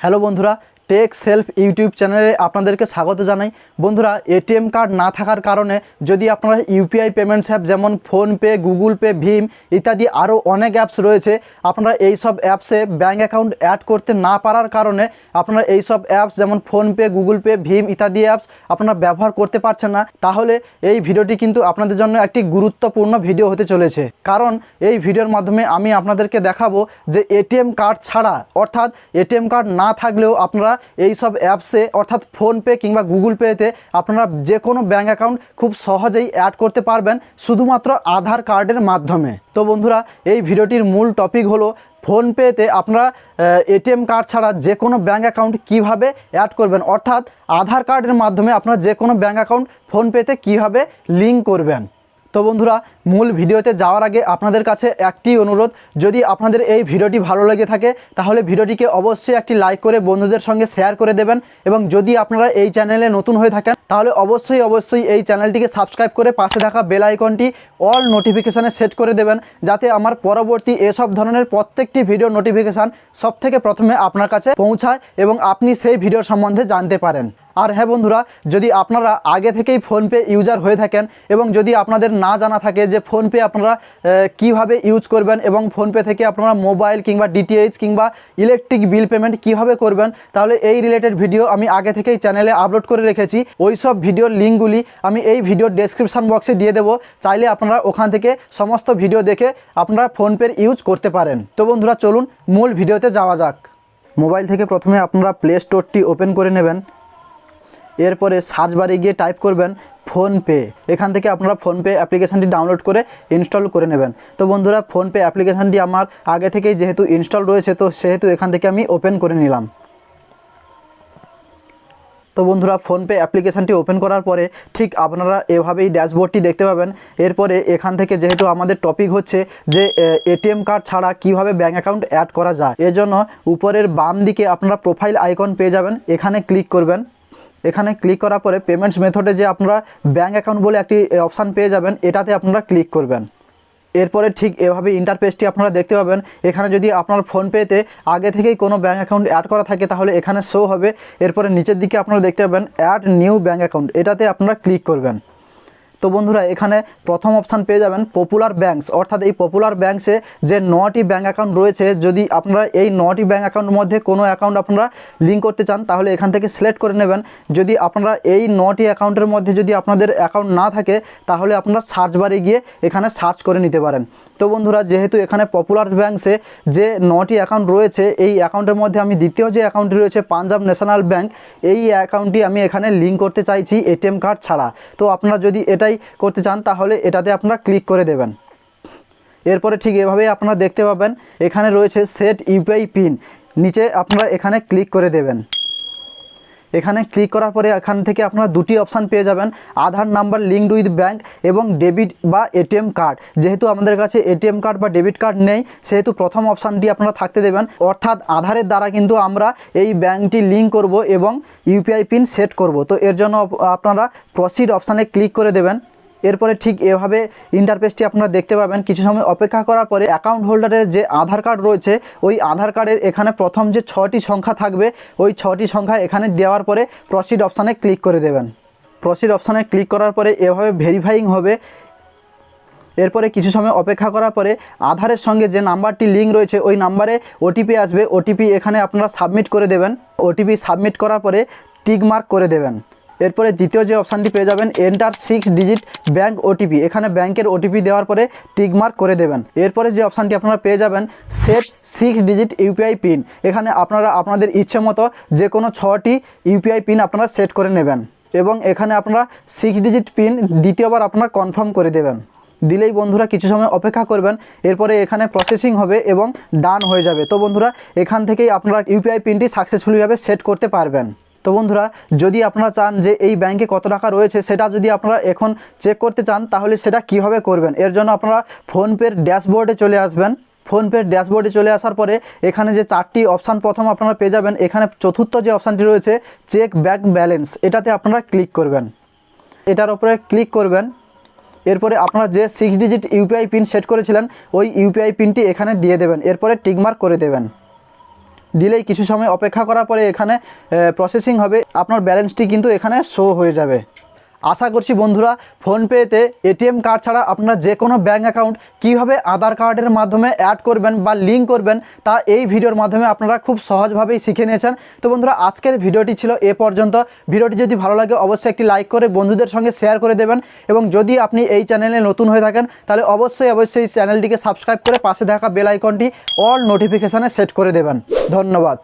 Hello বন্ধুরা, take self YouTube চ্যানেলে আপনাদেরকে স্বাগত জানাই। বন্ধুরা, এটিএম কার্ড না থাকার কারণে যদি আপনারা ইউপিআই পেমেন্টস অ্যাপ যেমন ফোনপে, গুগল পে, ভীম ইত্যাদি আরও অনেক অ্যাপস রয়েছে, আপনারা এই সব অ্যাপসে ব্যাঙ্ক অ্যাকাউন্ট অ্যাড করতে না পারার কারণে আপনারা এই সব অ্যাপস যেমন ফোনপে, গুগল পে, ভীম ইত্যাদি অ্যাপস আপনারা ব্যবহার করতে পারছেন না, তাহলে এই ভিডিওটি কিন্তু আপনাদের জন্য একটি গুরুত্বপূর্ণ ভিডিও হতে চলেছে। কারণ এই ভিডিওর মাধ্যমে আমি আপনাদেরকে দেখাবো যে এটিএম কার্ড ছাড়া, অর্থাৎ এটিএম কার্ড না থাকলেও আপনারা এই সব অ্যাপসে অর্থাৎ ফোনপে কিংবা গুগল পেতে আপনারা যে কোনো ব্যাঙ্ক অ্যাকাউন্ট খুব সহজেই অ্যাড করতে পারবেন শুধুমাত্র আধার কার্ডের মাধ্যমে। তো বন্ধুরা, এই ভিডিওটির মূল টপিক হলো ফোনপেতে আপনারা এটিএম কার্ড ছাড়া যে কোনো ব্যাঙ্ক অ্যাকাউন্ট কীভাবে অ্যাড করবেন, অর্থাৎ আধার কার্ডের মাধ্যমে আপনারা যে কোনো ব্যাঙ্ক অ্যাকাউন্ট ফোনপেতে কীভাবে লিঙ্ক করবেন। তো বন্ধুরা, মূল ভিডিওতে যাওয়ার আগে আপনাদের কাছে একটি অনুরোধ, যদি আপনাদের এই ভিডিওটি ভালো লেগে থাকে তাহলে ভিডিওটিকে অবশ্যই একটি লাইক করে বন্ধুদের সঙ্গে শেয়ার করে দেবেন, এবং যদি আপনারা এই চ্যানেলে নতুন হয়ে থাকেন তাহলে অবশ্যই এই চ্যানেলটিকে সাবস্ক্রাইব করে পাশে থাকা বেল আইকনটি অল নোটিফিকেশানে সেট করে দেবেন, যাতে আমার পরবর্তী এসব ধরনের প্রত্যেকটি ভিডিও নোটিফিকেশান সবথেকে প্রথমে আপনার কাছে পৌঁছায় এবং আপনি সেই ভিডিওর সম্বন্ধে জানতে পারেন। আর হ্যাঁ বন্ধুরা, যদি আপনারা আগে থেকেই ফোনপে ইউজার হয়ে থাকেন এবং যদি আপনাদের না জানা থাকে যে ফোনপে আপনারা কিভাবে ইউজ করবেন এবং ফোনপে থেকে আপনারা মোবাইল কিংবা ডিটিএইচ কিংবা ইলেকট্রিক বিল পেমেন্ট কিভাবে করবেন, তাহলে এই রিলেটেড ভিডিও আমি আগে থেকেই চ্যানেলে আপলোড করে রেখেছি। ওই সব ভিডিওর লিঙ্কগুলি আমি এই ভিডিওর ডেসক্রিপশান বক্সে দিয়ে দেবো, চাইলে আপনারা ওখান থেকে সমস্ত ভিডিও দেখে আপনারা ফোনপের ইউজ করতে পারেন। তো বন্ধুরা, চলুন মূল ভিডিওতে যাওয়া যাক। মোবাইল থেকে প্রথমে আপনারা প্লে স্টোরটি ওপেন করে নেবেন, এরপরে সার্চ বারে গিয়ে টাইপ করবেন ফোনপে। এখান থেকে আপনারা ফোনপে অ্যাপ্লিকেশানটি ডাউনলোড করে ইনস্টল করে নেবেন। তো বন্ধুরা, ফোনপে অ্যাপ্লিকেশানটি আমার আগে থেকেই যেহেতু ইনস্টল রয়েছে, তো সেহেতু এখান থেকে আমি ওপেন করে নিলাম। তো বন্ধুরা, ফোনপে অ্যাপ্লিকেশানটি ওপেন করার পরে ঠিক আপনারা এভাবেই ড্যাশবোর্ডটি দেখতে পাবেন। এরপরে এখান থেকে যেহেতু আমাদের টপিক হচ্ছে যে এটিএম কার্ড ছাড়া কিভাবে ব্যাঙ্ক অ্যাকাউন্ট অ্যাড করা যায়, এজন্য উপরের বাম দিকে আপনারা প্রোফাইল আইকন পেয়ে যাবেন, এখানে ক্লিক করবেন। এখানে ক্লিক করার পরে পেমেন্টস মেথডে যে আপনারা ব্যাঙ্ক অ্যাকাউন্ট বলে একটি অপশান পেয়ে যাবেন, এটাতে আপনারা ক্লিক করবেন। এরপরে ঠিক এভাবে ইন্টারফেসটি আপনারা দেখতে পাবেন। এখানে যদি আপনার ফোনপেতে আগে থেকেই কোনো ব্যাঙ্ক অ্যাকাউন্ট অ্যাড করা থাকে তাহলে এখানে শো হবে। এরপরে নিচের দিকে আপনারা দেখতে পাবেন অ্যাড নিউ ব্যাঙ্ক অ্যাকাউন্ট, এটাতে আপনারা ক্লিক করবেন। তো বন্ধুরা, এখানে প্রথম অপশান পেয়ে যাবেন পপুলার ব্যাঙ্কস, অর্থাৎ এই পপুলার ব্যাঙ্কসে যে 9টি ব্যাঙ্ক অ্যাকাউন্ট রয়েছে, যদি আপনারা এই 9টি ব্যাঙ্ক অ্যাকাউন্টের মধ্যে কোনো অ্যাকাউন্ট আপনারা লিঙ্ক করতে চান তাহলে এখান থেকে সিলেক্ট করে নেবেন। যদি আপনারা এই 9টি অ্যাকাউন্টের মধ্যে যদি আপনাদের অ্যাকাউন্ট না থাকে তাহলে আপনারা সার্চ বারে গিয়ে এখানে সার্চ করে নিতে পারেন। তো বন্ধুরা, যেহেতু এখানে পপুলার ব্যাঙ্কসে যে 9টি অ্যাকাউন্ট রয়েছে, এই অ্যাকাউন্টের মধ্যে আমি দ্বিতীয় যে অ্যাকাউন্টটি রয়েছে পাঞ্জাব ন্যাশনাল ব্যাঙ্ক, এই অ্যাকাউন্টটি আমি এখানে লিঙ্ক করতে চাইছি এটিএম কার্ড ছাড়া। তো আপনারা যদি এটাই করতে চান তাহলে এটাতে আপনারা ক্লিক করে দেবেন। এরপরে ঠিক এভাবেই আপনারা দেখতে পাবেন এখানে রয়েছে সেট ইউপিআই পিন, নিচে আপনারা এখানে ক্লিক করে দেবেন। এখানে ক্লিক করার পরে এখান থেকে আপনারা দুটি অপশান পেয়ে যাবেন, আধার নাম্বার লিঙ্কড উইথ ব্যাঙ্ক এবং ডেবিট বা এটিএম কার্ড। যেহেতু আমাদের কাছে এটিএম কার্ড বা ডেবিট কার্ড নেই, সেহেতু প্রথম অপশানটি আপনারা থাকতে দেবেন, অর্থাৎ আধারের দ্বারা কিন্তু আমরা এই ব্যাঙ্কটি লিঙ্ক করব এবং ইউপিআই পিন সেট করব। তো এর জন্য আপনারা প্রসিড অপশানে ক্লিক করে দেবেন। এরপরে ঠিক এভাবে ইন্টারফেসটি আপনারা দেখতে পাবেন। কিছু সময় অপেক্ষা করার পরে অ্যাকাউন্ট হোল্ডারের যে আধার কার্ড রয়েছে, ওই আধার কার্ডের এখানে প্রথম যে 6টি সংখ্যা থাকবে, ওই 6টি সংখ্যা এখানে দেওয়ার পরে প্রসিড অপশানে ক্লিক করে দেবেন। প্রসিড অপশানে ক্লিক করার পরে এভাবে ভেরিফাইং হবে। এরপরে কিছু সময় অপেক্ষা করার পরে আধারের সঙ্গে যে নাম্বারটি লিঙ্ক রয়েছে ওই নাম্বারে ওটিপি আসবে, ওটিপি এখানে আপনারা সাবমিট করে দেবেন। ওটিপি সাবমিট করার পরে টিক মার্ক করে দেবেন। এরপরে দ্বিতীয় যে অপশানটি পেয়ে যাবেন এন্টার 6 ডিজিট ব্যাঙ্ক ওটিপি, এখানে ব্যাঙ্কের ওটিপি দেওয়ার পরে টিক মার্ক করে দেবেন। এরপরে যে অপশানটি আপনারা পেয়ে যাবেন সেট 6 ডিজিট ইউপিআই পিন, এখানে আপনারা আপনাদের ইচ্ছে মতো যে কোনো 6টি ইউপিআই পিন আপনারা সেট করে নেবেন এবং এখানে আপনারা 6 ডিজিট পিন দ্বিতীয়বার আপনারা কনফার্ম করে দেবেন। দিলেই বন্ধুরা কিছু সময় অপেক্ষা করবেন, এরপরে এখানে প্রসেসিং হবে এবং ডান হয়ে যাবে। তো বন্ধুরা, এখান থেকেই আপনারা ইউপিআই পিনটি সাকসেসফুলিভাবে সেট করতে পারবেন। তো বন্ধুরা, যদি আপনারা চান যে এই ব্যাঙ্কে কত টাকা রয়েছে সেটা যদি আপনারা এখন চেক করতে চান তাহলে সেটা কিভাবে করবেন, এর জন্য আপনারা ফোনপের ড্যাশবোর্ডে চলে আসবেন। ফোনপের ড্যাশবোর্ডে চলে আসার পরে এখানে যে 4টি অপশান প্রথম আপনারা পেয়ে যাবেন, এখানে চতুর্থ যে অপশানটি রয়েছে চেক ব্যাঙ্ক ব্যালেন্স, এটাতে আপনারা ক্লিক করবেন। এটার উপরে ক্লিক করবেন। এরপরে আপনারা যে 6 ডিজিট ইউপিআই পিন সেট করেছিলেন ওই ইউপিআই পিনটি এখানে দিয়ে দেবেন, এরপরে টিক মার্ক করে দেবেন। দিলেই কিছু সময় অপেক্ষা করার পরে এখানে প্রসেসিং হবে, আপনার ব্যালেন্সটি কিন্তু এখানে শো হয়ে যাবে। আশা করছি বন্ধুরা ফোনপেতে এটিএম কার্ড ছাড়া আপনারা যে কোনো ব্যাঙ্ক অ্যাকাউন্ট কীভাবে আধার কার্ডের মাধ্যমে অ্যাড করবেন বা লিঙ্ক করবেন তা এই ভিডিওর মাধ্যমে আপনারা খুব সহজভাবেই শিখে নিয়েছেন। তো বন্ধুরা আজকের ভিডিওটি ছিল এ পর্যন্ত। ভিডিওটি যদি ভালো লাগে অবশ্যই একটি লাইক করে বন্ধুদের সঙ্গে শেয়ার করে দেবেন, এবং যদি আপনি এই চ্যানেলে নতুন হয়ে থাকেন তাহলে অবশ্যই চ্যানেলটিকে সাবস্ক্রাইব করে পাশে থাকা বেল আইকনটি অল নোটিফিকেশানে সেট করে দেবেন। ধন্যবাদ।